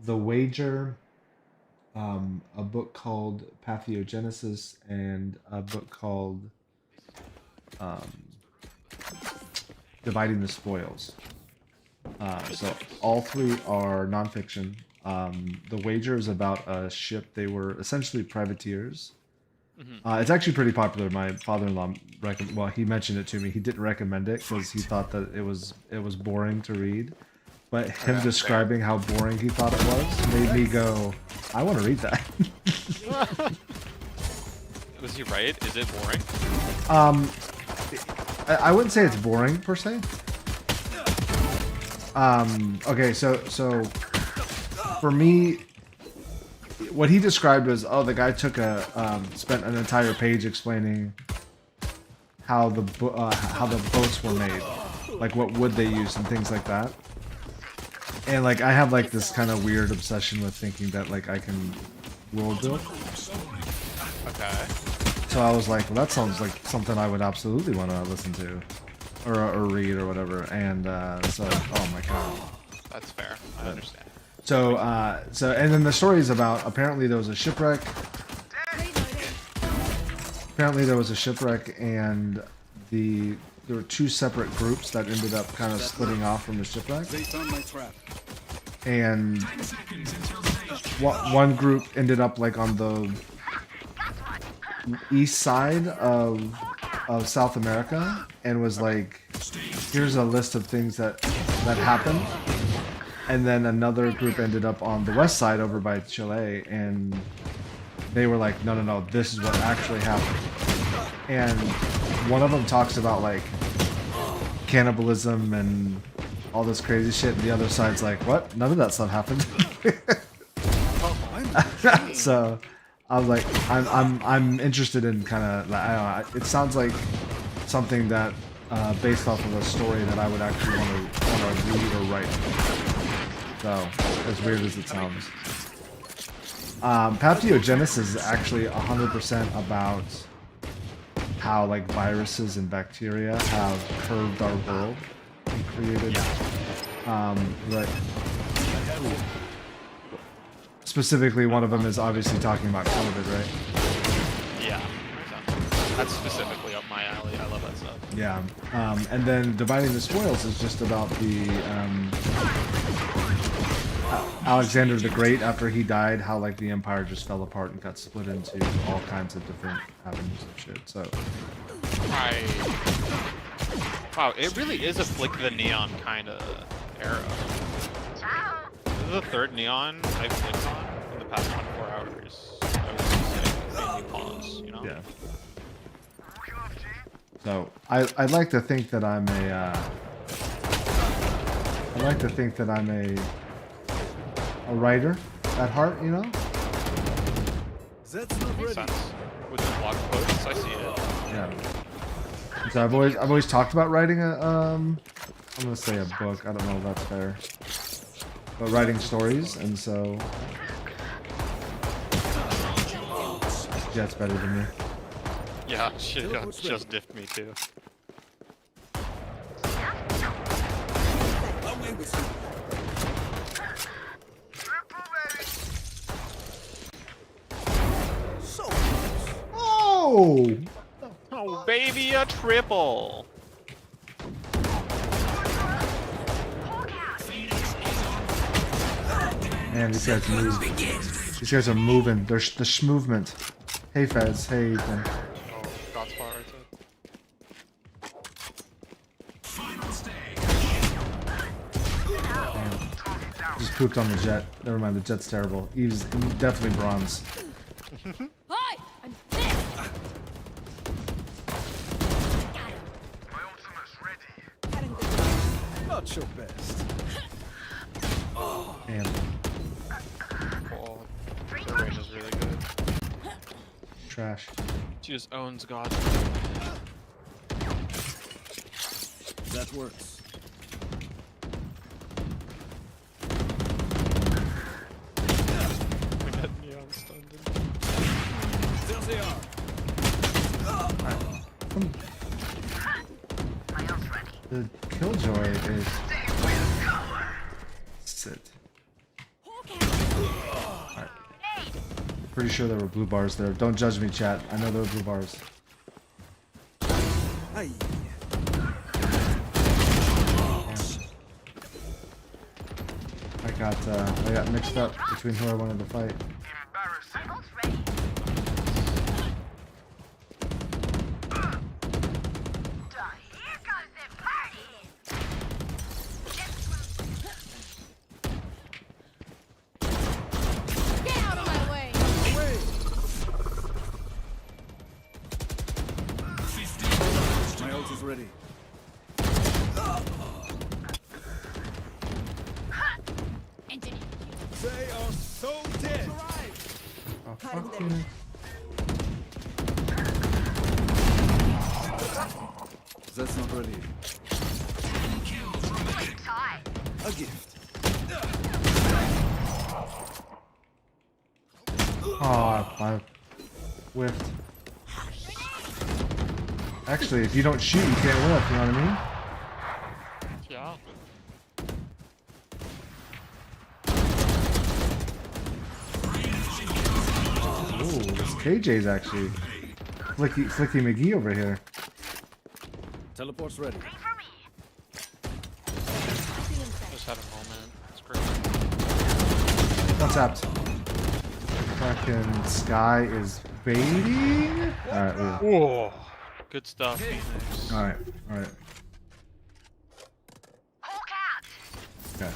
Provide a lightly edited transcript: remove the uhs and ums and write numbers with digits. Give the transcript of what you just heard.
The Wager, a book called Pathogenesis, and a book called um, Dividing the Spoils. So all three are nonfiction. The Wager is about a ship. They were essentially privateers. Mhm. It's actually pretty popular. My father-in-law well, he mentioned it to me. He didn't recommend it because he thought that it was boring to read. But him Okay, fair. describing how boring he thought it was made me go, I want to read that. Was he right? Is it boring? um, I wouldn't say it's boring per se. Okay, so for me, what he described was, oh, the guy took spent an entire page explaining how the boats were made, like what wood they used and things like that. And like I have like this kind of weird obsession with thinking that like I can world build. Okay. So I was like, well, that sounds like something I would absolutely want to listen to, or read or whatever. And so, oh my god. That's fair. I understand. So, and then the story is about apparently there was a shipwreck. Apparently there was a shipwreck, and there were two separate groups that ended up kind of splitting off from the shipwreck. And one group ended up like on the east side of South America, and was like, here's a list of things that happened. And then another group ended up on the west side over by Chile, and they were like, no, no, no, this is what actually happened. And one of them talks about like cannibalism and all this crazy shit, and the other side's like, what? None of that stuff happened. So I was like, I'm interested in kind of, I don't know, it sounds like something that based off of a story that I would actually want to read or write. So, as weird as it sounds. Pathogenesis is actually 100% about how like viruses and bacteria have curved our world and created like specifically one of them is obviously talking about COVID, right? Yeah. That's specifically up my alley. I love that stuff. Yeah. And then Dividing the Spoils is just about the Alexander the Great, after he died, how like the empire just fell apart and got split into all kinds of different avenues of shit. So Wow, it really is a Flick the Neon kind of era. This is the third Neon I've flicked on in the past 24 hours. I was just saying, new pawns, you know? yeah. So I'd like to think that I'm a writer at heart, you know? That's not Makes ready. sense. With the blog posts, I see it. Yeah. So I've always talked about writing I'm gonna say a book. I don't know if that's fair, but writing stories, and so Jet's better than me. Yeah, she just diffed me too. Away with you. So Oh! Oh, baby, a triple! Man, these guys move. These guys are moving. There's the movement. Hey Fez, hey Ethan. Oh, God spot right Damn. Just pooped on the Jet. Never mind, the Jet's terrible. He's definitely bronze. Hi! I'm this! not your best. And Oh, the range is really good. trash. She just owns God. That works. We got Neon stunned. There they are. The Killjoy is sit. Pretty sure there were blue bars there. Don't judge me, chat. I know there were blue bars. Aye. I got mixed up between who I wanted to fight. Get out of my way! My ult is ready. Engineer. They are so dead. Oh, fuck you. That's not ready. A gift. Oh, I whiffed. Actually, if you don't shoot, you can't whiff, you know what I mean? Yeah. Ooh, this KJ's actually Flicky McGee over here. Teleport's ready. Just had a moment. It's great. What's up? Fucking Sky is baiting. Alright, Whoa. Good stuff, Phoenix. alright. Okay.